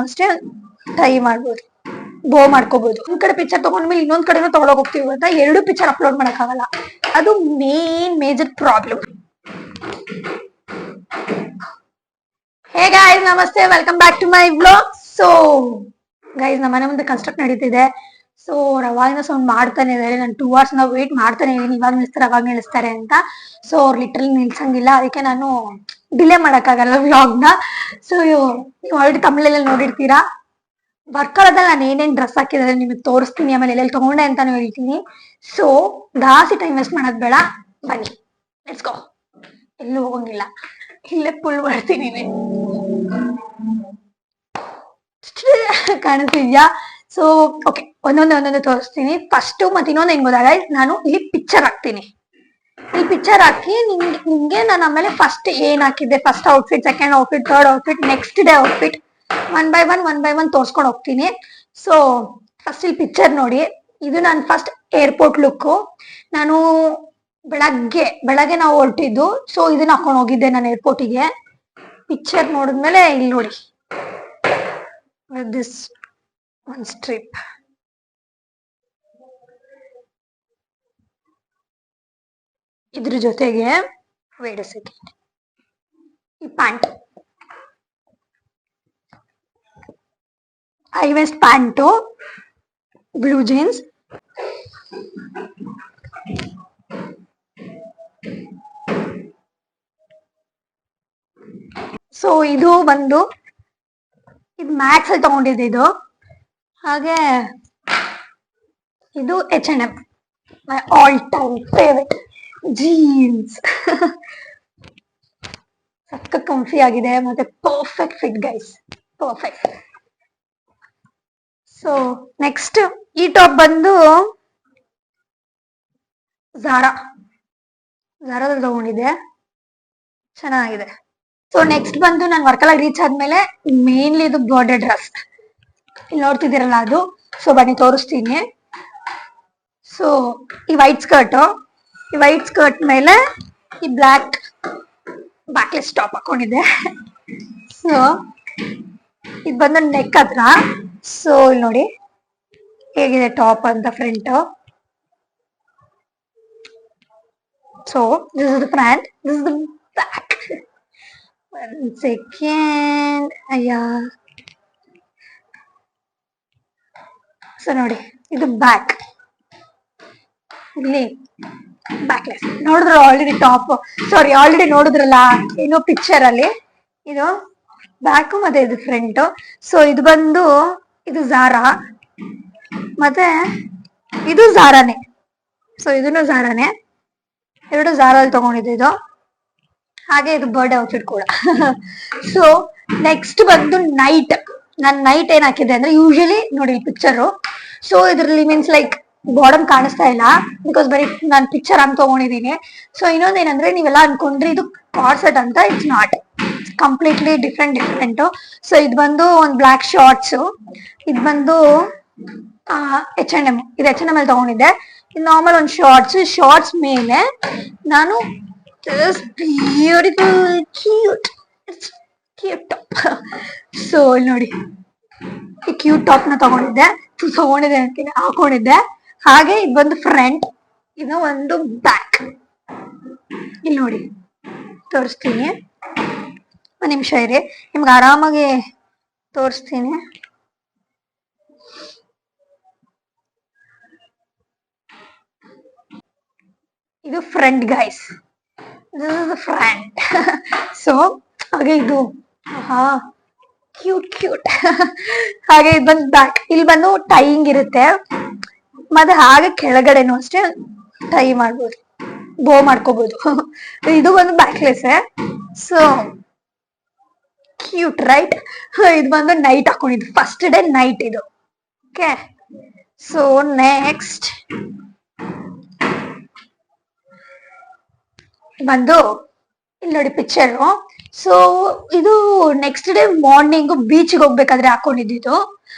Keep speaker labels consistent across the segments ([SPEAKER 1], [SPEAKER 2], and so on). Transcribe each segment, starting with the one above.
[SPEAKER 1] ಅಷ್ಟೇ ಟೈ ಮಾಡ್ಬೋದು, ಬೋ ಮಾಡ್ಕೋಬಹುದು. ಒಂದ್ ಕಡೆ ಪಿಕ್ಚರ್ ತಗೊಂಡ್ಮೇಲೆ ಇನ್ನೊಂದ್ ಕಡೆನೂ ತಗೊಳಕ್ ಹೋಗ್ತೀವಿ ಅಂತ 2 ಪಿಕ್ಚರ್ ಅಪ್ಲೋಡ್ ಮಾಡಕ್ ಆಗಲ್ಲ. ಅದು major problem. Hey guys, namaste, welcome back to my vlog. So guys, ನಮ್ಮ ಮನೆ ಮುಂದೆ ಕನ್ಸ್ಟ್ರಕ್ಟ್ ನಡೀತಿದೆ. ಸೊ ಅವ್ರು ಅವಾಗಿನ ಸೌಂಡ್ ಮಾಡ್ತಾನೆ ಇದಾರೆ. ನಾನು 2 hours ನಾವು ವೇಟ್ ಮಾಡ್ತಾನೆ ಇದೀನಿ, ಇವಾಗ ನಿಲ್ಸ್ತಾರೆ ಅವಾಗ ನಿಲ್ಲಿಸ್ತಾರೆ ಅಂತ. ಸೊ ಅವ್ರು ಲಿಟ್ರಲಿ ನಿಲ್ಸಂಗಿಲ್ಲ, ಅದಕ್ಕೆ ನಾನು ಡಿಲೇ ಮಾಡಕ್ಕಾಗಲ್ಲ ವ್ಲಾಗ್ ನ. ಸೊ ನೀವು ಆಲ್ರೆಡಿ ತಮಿಳಲ್ಲಿ ನೋಡಿರ್ತೀರಾ. ವರ್ಕಳದಲ್ಲಿ ನಾನು ಏನೇನ್ ಡ್ರೆಸ್ ಹಾಕಿದ್ರೆ ನಿಮಗೆ ತೋರಿಸ್ತೀನಿ, ಆಮೇಲೆ ಎಲ್ಲೆಲ್ಲಿ ತಗೊಂಡೆ ಅಂತಾನು ಹೇಳ್ತೀನಿ. ಸೊ ಜಾಸ್ತಿ ಟೈಮ್ ವೇಸ್ಟ್ ಮಾಡೋದ್ ಬೇಡ, ಬನ್ನಿ ಲೆಟ್ಸ್ ಗೋ. ಎಲ್ಲೂ ಹೋಗಂಗಿಲ್ಲ, ಇಲ್ಲೇ ಪುಲ್ ಮಾಡ್ತೀನಿ. ಕಾಣಿಸ್ತಿದ್ಯಾ? ಸೊ ಓಕೆ, ಒಂದೊಂದು ತೋರಿಸ್ತೀನಿ. ಫಸ್ಟ್ ಮತ್ತೆ ಇನ್ನೊಂದು ಹೆಂಗ್ ಗೊತ್ತಾಗ, ನಾನು ಇಲ್ಲಿ ಪಿಕ್ಚರ್ ಹಾಕ್ತೀನಿ. ಈ ಪಿಕ್ಚರ್ ಹಾಕಿ ನಿಮ್ಗೆ ನಾನು ಆಮೇಲೆ ಫಸ್ಟ್ ಏನ್ ಹಾಕಿದ್ದೆ, first outfit, second outfit, third outfit, next day outfit, one by one ತೋರ್ಸ್ಕೊಂಡು ಹೋಗ್ತೀನಿ. ಸೊ ಫಸ್ಟ್ ಇಲ್ಲಿ ಪಿಕ್ಚರ್ ನೋಡಿ. ಇದು ನಾನು ಫಸ್ಟ್ ಏರ್ಪೋರ್ಟ್ ಲುಕ್. ನಾನು ಬೆಳಗ್ಗೆ ನಾವು ಹೊರಟಿದ್ದು. ಸೊ ಇದನ್ನ ಹಾಕೊಂಡು ಹೋಗಿದ್ದೆ ನಾನು ಏರ್ಪೋರ್ಟಿಗೆ. ಪಿಕ್ಚರ್ ನೋಡಿದ್ಮೇಲೆ ಇಲ್ಲಿ ನೋಡಿ, ದಿಸ್ ಒನ್ ಸ್ಟ್ರಿಪ್, ಇದ್ರ ಜೊತೆಗೆ ವೇಟ್ ಅ ಸೆಕೆಂಡ್, ಈ pant, high waste pant, blue jeans, so ಇದು ಬಂದು ಇದು ಮ್ಯಾಕ್ಸ್ ಅಲ್ಲಿ ತಗೊಂಡಿದ್ದೆ ಇದು. ಹಾಗೆ ಇದು H&M, my all time favourite jeans. ಸಕ್ಕ ಕಂಫಿ ಆಗಿದೆ, ಮತ್ತೆ perfect fit guys, perfect. So next ಈ ಟಾಪ್ ಬಂದು ಝಾರಾದಲ್ಲಿ ತಗೊಂಡಿದ್ದೆ, ಚೆನ್ನಾಗಿದೆ. ಸೊ ನೆಕ್ಸ್ಟ್ ಬಂದು ನಾನು ವರ್ಕಲ ರೀಚ್ ಆದ್ಮೇಲೆ ಮೇನ್ಲಿ ಇದು ಬರ್ಡೇ ಡ್ರೆಸ್ ಇಲ್ಲಿ ನೋಡ್ತಿದ್ದೀರಲ್ಲ ಅದು. ಸೊ ಬನ್ನಿ ತೋರಿಸ್ತೀನಿ. ಸೊ ಈ ವೈಟ್ ಸ್ಕರ್ಟ್ ಮೇಲೆ ಈ ಬ್ಯಾಕ್ಲೆಸ್ ಟಾಪ್ ಹಾಕೊಂಡಿದ್ದೆ. ಸೊ ಇದು ಬಂದು ನೆಕ್ ಹತ್ರ. ಸೊ ಇಲ್ಲಿ ನೋಡಿ ಹೇಗಿದೆ ಟಾಪ್ ಅಂತ front. So this is the front, this is the back. One second, ಅಯ್ಯ. ಸೊ ನೋಡಿ, ಇದು ಬ್ಯಾಕ್, ಇಲ್ಲಿ ಬ್ಯಾಕ್ಲೆಸ್ ನೋಡಿದ್ರ ಆಲ್ರೆಡಿ ಟಾಪ್, ಸಾರಿ ಆಲ್ರೆಡಿ ನೋಡಿದ್ರಲ್ಲ ಏನೋ ಪಿಕ್ಚರ್ ಅಲ್ಲಿ. ಇದು ಬ್ಯಾಕ್ ಮತ್ತೆ ಇದು ಫ್ರಂಟ್. ಸೊ ಇದು ಬಂದು ಇದು ಝಾರಾ, ಮತ್ತೆ ಇದು ಝಾರಾನೆ. ಸೊ ಇದನ್ನು ಝಾರಾನೆ, ಎರಡು ಝಾರಲ್ಲಿ ತಗೊಂಡಿದ್ದು ಇದು. ಹಾಗೆ ಇದು ಬರ್ಡೇ ಔಟ್ಫಿಟ್ ಕೂಡ. ಸೊ ನೆಕ್ಸ್ಟ್ ಬಂದು ನೈಟ್. ನಾನು ನೈಟ್ ಏನ್ ಹಾಕಿದ್ದೆ ಅಂದ್ರೆ, ಯೂಶಲಿ ನೋಡಿ ಪಿಕ್ಚರು. ಸೊ ಇದ್ರಲ್ಲಿ ಮೀನ್ಸ್ ಲೈಕ್ ಬಾಟಮ್ ಕಾಣಿಸ್ತಾ ಇಲ್ಲ, ಬಿಕಾಸ್ ಬರೀ ನಾನು ಪಿಕ್ಚರ್ ಹಂಗ್ ತಗೊಂಡಿದ್ದೀನಿ. ಸೊ ಇನ್ನೊಂದೇನಂದ್ರೆ, ನೀವೆಲ್ಲ ಅನ್ಕೊಂಡ್ರಿ ಇದು ಕಾರ್ಸೆಟ್ ಅಂತ, it's not, completely different. So ಇದು ಬಂದು ಒಂದು ಬ್ಲಾಕ್ ಶಾರ್ಟ್ಸ್, ಇದು ಬಂದು H&M, ಇದು H&M ಅಲ್ಲಿ ತಗೊಂಡಿದ್ದೆ. ಇದು ನಾರ್ಮಲ್ ಒಂದು ಶಾರ್ಟ್ಸ್ ಮೇಲೆ ನಾನು ಬ್ಯೂಟಿಫುಲ್ ಕ್ಯೂಟ್ ಟಾಪ್. ಸೊ ಇಲ್ಲಿ ನೋಡಿ, ಈ ಕ್ಯೂಟ್ ಟಾಪ್ ನ ತಗೊಂಡಿದ್ದೆ ಅಂತೀನಿ, ಹಾಕೊಂಡಿದ್ದೆ. ಹಾಗೆ ಇದು ಬಂದು ಫ್ರಂಟ್, ಇದು ಒಂದು ಬ್ಯಾಕ್. ಇಲ್ಲಿ ನೋಡಿ ತೋರಿಸ್ತೀನಿ, ಒಂದ್ ನಿಮಿಷ ಇರಿ, ನಿಮ್ಗೆ ಆರಾಮಾಗಿ ತೋರಿಸ್ತೀನಿ. ಇದು ಫ್ರಂಟ್ ಗೈಸ್, ಫ್ರಂಟ್. ಸೊ ಹಾಗೆ ಇದು ಕ್ಯೂಟ್. ಹಾಗೆ ಇದು ಬಂದು ಬ್ಯಾಕ್. ಇಲ್ಲಿ ಬಂದು ಟೈಯಿಂಗ್ ಇರುತ್ತೆ, ಮತ್ತೆ ಹಾಗೆ ಕೆಳಗಡೆನೂ ಅಷ್ಟೇ ಟೈ ಮಾಡ್ಬೋದು, ಬೋ ಮಾಡ್ಕೋಬಹುದು. ಇದು ಒಂದು ಬ್ಯಾಕ್ಲೆಸ್. So cute right. ಇದು ಬಂದು ನೈಟ್ ಹಾಕೊಂಡಿದ್ದು, ಫಸ್ಟ್ ಡೇ ನೈಟ್ ಇದು. ಓಕೆ, ಸೊ ನೆಕ್ಸ್ಟ್ ಬಂದು ಇಲ್ಲಿ ನೋಡಿ ಪಿಕ್ಚರು. ಸೊ ಇದು ನೆಕ್ಸ್ಟ್ ಡೇ ಮಾರ್ನಿಂಗ್ ಬೀಚ್ಗೆ ಹೋಗ್ಬೇಕಾದ್ರೆ ಹಾಕೊಂಡಿದ್ದು.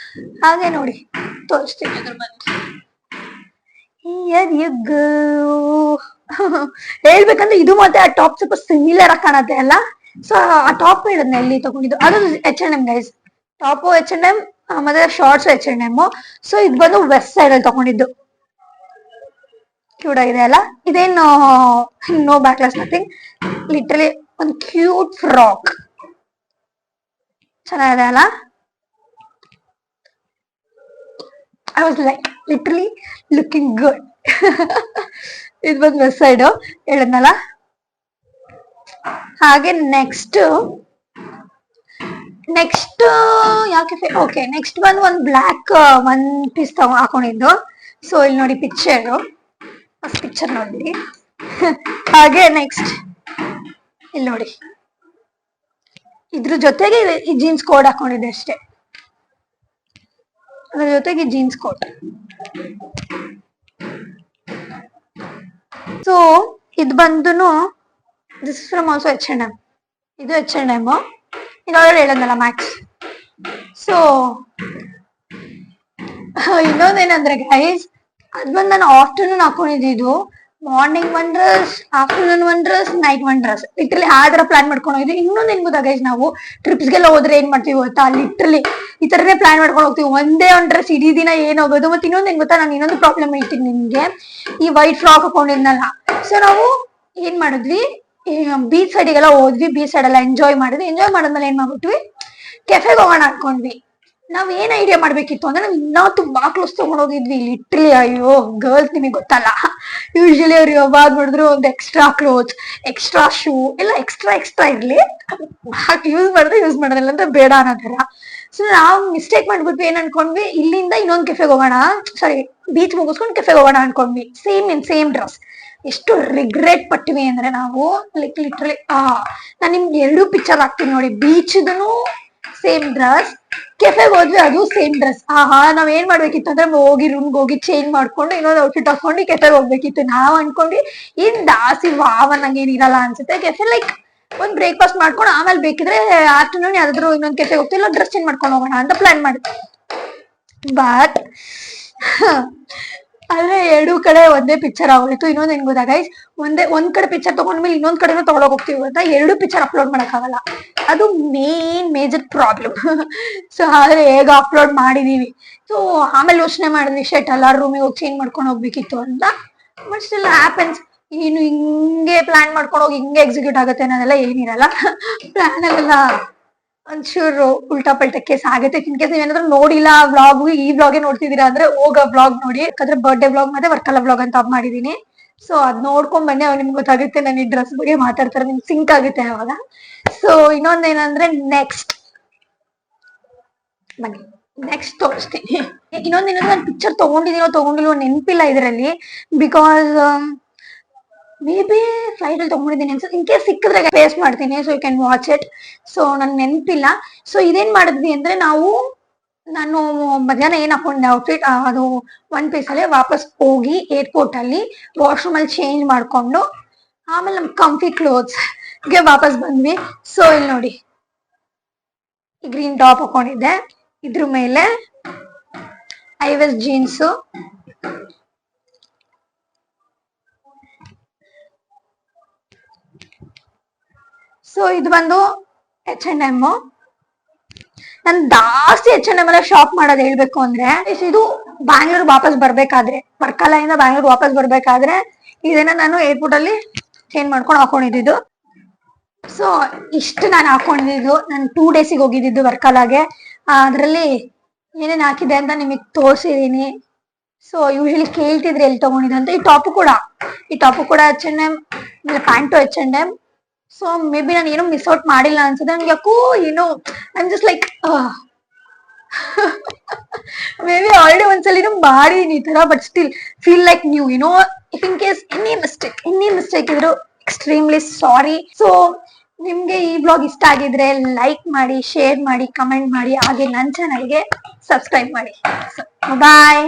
[SPEAKER 1] ಹಾಗೆ ನೋಡಿ ತೋರಿಸ್ತೀನಿ ಅದ್ರ ಬಗ್ಗೆ. ಹೇಳ್ಬೇಕಂದ್ರೆ ಇದು ಮತ್ತೆ ಆ ಟಾಪ್ ಸ್ವಲ್ಪ ಸಿಮಿಲರ್ ಆಗಿ ಕಾಣತ್ತೆ ಅಲ್ಲ. ಸೊ ಆ ಟಾಪ್ ಹೇಳಿದ್ನ ಎಲ್ಲಿ ತಗೊಂಡಿದ್ದು, ಅದು H&M ಗೈಸ್. ಟಾಪು H&M ಮತ್ತೆ ಶಾರ್ಟ್ಸ್ H&M. ಸೊ ಇದು ಬಂದು ವೆಸ್ಟ್ ಸೈಡ್ ಅಲ್ಲಿ ತಗೊಂಡಿದ್ದು. ಕ್ಯೂಟ್ ಆಗಿದೆ ಅಲ್ಲ, ಇದೇನು ನೋ ಬ್ಯಾಕ್ಲೆಸ್ ನಥಿಂಗ್, ಲಿಟ್ರಲಿ ಒಂದು ಕ್ಯೂಟ್ ಫ್ರಾಕ್, ಚೆನ್ನಾಗಿದೆ ಅಲ್ಲ. I was like literally looking good. ಇದು ಬಂದು ವೆಸ್ಟ್ ಸೈಡ್ ಹೇಳಿದ್ನಲ್ಲ. ಹಾಗೆ ನೆಕ್ಸ್ಟ್ ಯಾಕೆ ಓಕೆ, ನೆಕ್ಸ್ಟ್ ಬಂದು ಒಂದು ಬ್ಲ್ಯಾಕ್ ಒನ್ ಪೀಸ್ ಹಾಕೊಂಡಿದ್ದು. ಸೊ ಇಲ್ಲಿ ನೋಡಿ ಪಿಕ್ಚರ್ ನೋಡಿ. ಹಾಗೆ ನೆಕ್ಸ್ಟ್ ಇಲ್ಲಿ ನೋಡಿ, ಇದ್ರ ಜೊತೆಗೆ ಈ ಜೀನ್ಸ್ ಕೋಟ್ ಹಾಕೊಂಡಿದ್ದೆ ಅಷ್ಟೇ, ಅದ್ರ ಜೊತೆಗೆ ಜೀನ್ಸ್ ಕೋಟ್. ಸೊ ಇದು ಬಂದು this is from also H&M. ಇದು H&M, ಇದು ಆಲ್ರೆಡಿ ಹೇಳದ್ನಲ್ಲ ಮ್ಯಾಕ್ಸ್. ಸೊ ಇನ್ನೊಂದೇನಂದ್ರೆ ಗೈಸ್, ಅದ್ ಬಂದು ನಾನು ಆಫ್ಟರ್ನೂನ್ ಹಾಕೊಂಡಿದ್ದು. Morning one dress, afternoon one dress, night one dress, literally ಆ ತರ ಪ್ಲಾನ್ ಮಾಡ್ಕೊಂಡು ಹೋಗಿದ್ವಿ. ಇನ್ನೊಂದ್ ಏನ್ ಗೊತ್ತಾ ಗೈಸ್, ನಾವು ಟ್ರಿಪ್ಸ್ಗೆಲ್ಲ ಹೋದ್ರೆ ಏನ್ ಮಾಡ್ತೀವಿ ಗೊತ್ತಾ, ಲಿಟ್ರಲಿ ಈ ತರನೇ ಪ್ಲಾನ್ ಮಾಡ್ಕೊಂಡು ಹೋಗ್ತೀವಿ. ಒಂದೇ ಒಂದ್ ಡ್ರೆಸ್ ಇಡೀ ದಿನ ಏನ್ ಹೋಗೋದು. ಮತ್ತೆ ಇನ್ನೊಂದ್ ಏನ್ ಗೊತ್ತಾ, ನಾನು ಇನ್ನೊಂದು ಪ್ರಾಬ್ಲಮ್ ಹೇಳ್ತೀನಿ ನಿಮ್ಗೆ. ಈ ವೈಟ್ ಫ್ರಾಕ್ ಹಾಕೊಂಡಿದ್ನಲ್ಲ, ಸೊ ನಾವು ಏನ್ ಮಾಡಿದ್ವಿ, ಬೀಚ್ ಸೈಡಿಗೆಲ್ಲ ಹೋದ್ವಿ, ಬೀಚ್ ಸೈಡ್ ಎಲ್ಲ ಎಂಜಾಯ್ ಮಾಡಿದ್ಮೇಲೆ ಏನ್ ಮಾಡ್ಬಿಟ್ವಿ, ಕೆಫೆಗೆ ಹೋಗೋಣ ಅನ್ಕೊಂಡ್ವಿ. ನಾವ್ ಏನ್ ಐಡಿಯಾ ಮಾಡ್ಬೇಕಿತ್ತು ಅಂದ್ರೆ, ನಾವ್ ಇನ್ನೂ ತುಂಬಾ ಕ್ಲೋಸ್ ತಗೊಂಡೋಗಿದ್ವಿ. ಲಿಟ್ರಲಿ ಅಯ್ಯೋ ಗರ್ಲ್ಸ್, ನಿಮಗೆ ಗೊತ್ತಲ್ಲ, ಯೂಶಲಿ ಅವ್ರು ಯಾವಾಗ ನೋಡಿದ್ರು ಒಂದು ಎಕ್ಸ್ಟ್ರಾ ಕ್ಲೋತ್, ಎಕ್ಸ್ಟ್ರಾ ಶೂ ಎಲ್ಲ ಎಕ್ಸ್ಟ್ರಾ ಇರ್ಲಿ, ಯೂಸ್ ಮಾಡೋದಿಲ್ಲ ಅಂತ ಬೇಡ ಅನ್ನೋ ತರ. ಸೊ ನಾವು ಮಿಸ್ಟೇಕ್ ಮಾಡ್ಬಿಟ್ವಿ. ಏನ್ ಅನ್ಕೊಂಡ್ವಿ, ಇಲ್ಲಿಂದ ಇನ್ನೊಂದು ಕೆಫೆಗೆ ಹೋಗೋಣ, ಸಾರಿ ಬೀಚ್ ಮುಗಿಸ್ಕೊಂಡು ಕೆಫೆಗೆ ಹೋಗೋಣ ಅನ್ಕೊಂಡ್ವಿ, ಸೇಮ್ ಡ್ರೆಸ್. ಎಷ್ಟು ರಿಗ್ರೆಟ್ ಪಟ್ವಿ ಅಂದ್ರೆ ನಾವು, ಲೈಕ್ ಲಿಟ್ರಲಿ ನಾನು ನಿಮ್ಗೆ 2 ಪಿಕ್ಚರ್ ಹಾಕ್ತೀನಿ ನೋಡಿ. ಬೀಚ್ದನು ಸೇಮ್ ಡ್ರೆಸ್, ಕೆಫೆಗೆ ಹೋದ್ವಿ ಅದು ಸೇಮ್ ಡ್ರೆಸ್. ನಾವ್ ಏನ್ ಮಾಡ್ಬೇಕಿತ್ತು ಅಂದ್ರೆ, ರೂಮ್ಗೆ ಹೋಗಿ ಚೇಂಜ್ ಮಾಡ್ಕೊಂಡು ಇನ್ನೊಂದು ಔಟ್ಫಿಟ್ ಹಾಕೊಂಡು ಕೆಫೆಗೆ ಹೋಗ್ಬೇಕಿತ್ತು. ನಾವ್ ಅನ್ಕೊಂಡ್ವಿ ಏನ್ ಜಾಸ್ತಿ ನಂಗೇನ್ ಇರಲ್ಲ ಅನ್ಸುತ್ತೆ ಕೆಫೆ, ಲೈಕ್ ಒಂದ್ ಬ್ರೇಕ್ಫಾಸ್ಟ್ ಮಾಡ್ಕೊಂಡು ಆಮೇಲೆ ಬೇಕಿದ್ರೆ ಆಫ್ಟರ್ನೂನ್ ಯಾವ್ದಾದ್ರು ಇನ್ನೊಂದ್ ಕೆಫೆಗೆ ಹೋಗ್ತಿಲ್ಲ, ಡ್ರೆಸ್ ಚೇಂಜ್ ಮಾಡ್ಕೊಂಡು ಹೋಗೋಣ ಅಂತ ಪ್ಲಾನ್ ಮಾಡಿದ್ವಿ. ಬಟ್ ಆದ್ರೆ 2 ಕಡೆ ಒಂದೇ ಪಿಕ್ಚರ್ ಆಗೋಯ್ತು. ಇನ್ನೊಂದ್ ಏನ್ ಗೊತ್ತಾ ಗೈಸ್, ಒಂದ್ ಕಡೆ ಪಿಕ್ಚರ್ ತಗೊಂಡ್ಮೇಲೆ ಇನ್ನೊಂದ್ ಕಡೆನೂ ತಗೊಳಕ್ ಹೋಗ್ತೀವಿ ಗೊತ್ತಾ, 2 ಪಿಕ್ಚರ್ ಅಪ್ಲೋಡ್ ಮಾಡಕ್ ಆಗಲ್ಲ. ಅದು ಮೇಜರ್ ಪ್ರಾಬ್ಲಮ್. ಸೊ ಆದ್ರೆ ಹೇಗ ಅಪ್ಲೋಡ್ ಮಾಡಿದೀವಿ. ಸೊ ಆಮೇಲೆ ಯೋಚನೆ ಮಾಡಿದ್ವಿ, ಶೆಟ್ ಎಲ್ಲ ರೂಮಿಗೆ ಹೋಗಿ ಚೇಂಜ್ ಮಾಡ್ಕೊಂಡು ಹೋಗ್ಬೇಕಿತ್ತು ಅಂತ. But still happens. ಏನು ಹಿಂಗೆ ಪ್ಲಾನ್ ಮಾಡ್ಕೊಂಡು ಹೋಗಿ ಹಿಂಗೆ ಎಕ್ಸಿಕ್ಯೂಟ್ ಆಗುತ್ತೆ ಅನ್ನೋದೆಲ್ಲ ಏನಿರಲ್ಲ. ಪ್ಲಾನ್ ಅಲ್ಲೆಲ್ಲ ಒಂಚೂರು ಉಲ್ಟಾ ಪಲ್ಟಾ ಕೇಸ್ ಆಗುತ್ತೆ. ಇನ್ ಕೇಸ್ ನೀವೇನಾದ್ರೂ ನೋಡಿಲ್ಲ ವ್ಲಾಗ್, ಈ ವ್ಲಾಗೆ ನೋಡ್ತಿದೀರಾ ಅಂದ್ರೆ ಹೋಗ ವ್ಲಾಗ್ ನೋಡಿ. ಯಾಕಂದ್ರೆ ಬರ್ಡೇ ವ್ಲಾಗ್ ಮತ್ತೆ ವರ್ಕಲ ವ್ಲಾಗ್ ಅಂತ ಮಾಡಿದೀನಿ. ಸೊ ಅದ್ ನೋಡ್ಕೊಂಡ್ ಬನ್ನಿ, ಅವಾಗ ನಿಮ್ಗೆ ಗೊತ್ತಾಗುತ್ತೆ. ನಾನು ಈ ಡ್ರೆಸ್ ಬಗ್ಗೆ ಮಾತಾಡ್ತಾರೆ, ನಿಮ್ಗೆ ಸಿಂಕ್ ಆಗುತ್ತೆ ಅವಾಗ. ಸೊ ಇನ್ನೊಂದೇನಂದ್ರೆ ನೆಕ್ಸ್ಟ್ ಬನ್ನಿ, ನೆಕ್ಸ್ಟ್ ತೋರಿಸ್ತೀನಿ. ಇನ್ನೊಂದೇನಂದ್ರೆ, ನಾನು ಪಿಕ್ಚರ್ ತಗೊಂಡಿಲ್ವೋ ನೆನಪಿಲ್ಲ ಇದರಲ್ಲಿ. ಬಿಕಾಸ್ ಮೇ ಬಿ ಫ್ಲೈಟ್ ಅಲ್ಲಿ ತಗೊಂಡಿದ್ದೀನಿ ಅನ್ಸುತ್ತೆ. ಇನ್ ಕೇಸ್ ಸಿಕ್ಕಿದ್ರೆ ಪೇಸ್ಟ್ ಮಾಡ್ತೀನಿ, so you can watch it. So ನನ್ ನೆನಪಿಲ್ಲ. ಸೊ ಇದೇನ್ ಮಾಡಿದ್ವಿ ಅಂದ್ರೆ, ನಾನು ಮಧ್ಯಾಹ್ನ ಏನ್ ಹಾಕೊಂಡೆ ಔಟ್ಫಿಟ್, ಅದು ಒನ್ ಪೀಸ್ ಅಲ್ಲಿ ವಾಪಸ್ ಹೋಗಿ ಏರ್ಪೋರ್ಟ್ ಅಲ್ಲಿ ವಾಶ್ರೂಮ್ ಅಲ್ಲಿ ಚೇಂಜ್ ಮಾಡ್ಕೊಂಡು ಆಮೇಲೆ ನಮ್ ಕಂಫಿ ಕ್ಲೋತ್ಸ್ ಗೆ ವಾಪಸ್ ಬಂದ್ವಿ. ಸೊ ಇಲ್ಲಿ ನೋಡಿ, ಈ ಗ್ರೀನ್ ಟಾಪ್ ಹಾಕೊಂಡಿದ್ದೆ, ಇದ್ರ ಮೇಲೆ ಐವೆಸ್ ಜೀನ್ಸ್, ಸೊ ಇದು ಬಂದು H&M. ನಾನು ಜಾಸ್ತಿ H&M ಎಲ್ಲ ಶಾಪ್ ಮಾಡೋದು ಹೇಳ್ಬೇಕು ಅಂದ್ರೆ, ಇದು ಬ್ಯಾಂಗ್ಳೂರ್ ವಾಪಸ್ ಬರ್ಬೇಕಾದ್ರೆ, ವರ್ಕಲೆಯಿಂದ ಬ್ಯಾಂಗ್ಳೂರ್ ವಾಪಸ್ ಬರ್ಬೇಕಾದ್ರೆ ಇದನ್ನ ನಾನು ಏರ್ಪೋರ್ಟ್ ಅಲ್ಲಿ ಚೇಂಜ್ ಮಾಡ್ಕೊಂಡು ಹಾಕೊಂಡಿದ್ದು. ಸೊ ಇಷ್ಟು ನಾನು ಹಾಕೊಂಡಿದ್ದು, ನಾನು 2 ಡೇಸಿಗೆ ಹೋಗಿದ್ದು ವರ್ಕಲಾಗೆ. ಅದ್ರಲ್ಲಿ ಏನೇನ್ ಹಾಕಿದೆ ಅಂತ ನಿಮಗ್ ತೋರ್ಸಿದೀನಿ. ಸೊ ಯೂಶಲಿ ಕೇಳ್ತಿದ್ರೆ ಎಲ್ಲಿ ತಗೊಂಡಿದ್ದೆ ಅಂತ. ಈ ಟಾಪು ಕೂಡ H&M, pant H&M. So may be ನಾನು ಏನೋ ಮಿಸ್ ಔಟ್ ಮಾಡಿಲ್ಲ ಅನ್ಸುತ್ತೆ. ನನ್ಗೆ ಯಾಕೋ ಏನೋ I'm just like maybe already ಒಂದ್ಸಲಿನೂ ಮಾಡಿದೀನಿ ಈ ತರ, but still feel like new. If in case any mistake ಇದ್ರು ಎಕ್ಸ್ಟ್ರೀಮ್ಲಿ ಸಾರಿ. ಸೊ ನಿಮ್ಗೆ ಈ ಬ್ಲಾಗ್ ಇಷ್ಟ ಆಗಿದ್ರೆ ಲೈಕ್ ಮಾಡಿ, ಶೇರ್ ಮಾಡಿ, ಕಮೆಂಟ್ ಮಾಡಿ, ಹಾಗೆ ನನ್ನ ಚಾನಲ್ಗೆ ಸಬ್ಸ್ಕ್ರೈಬ್ ಮಾಡಿ. ಬಾಯ್.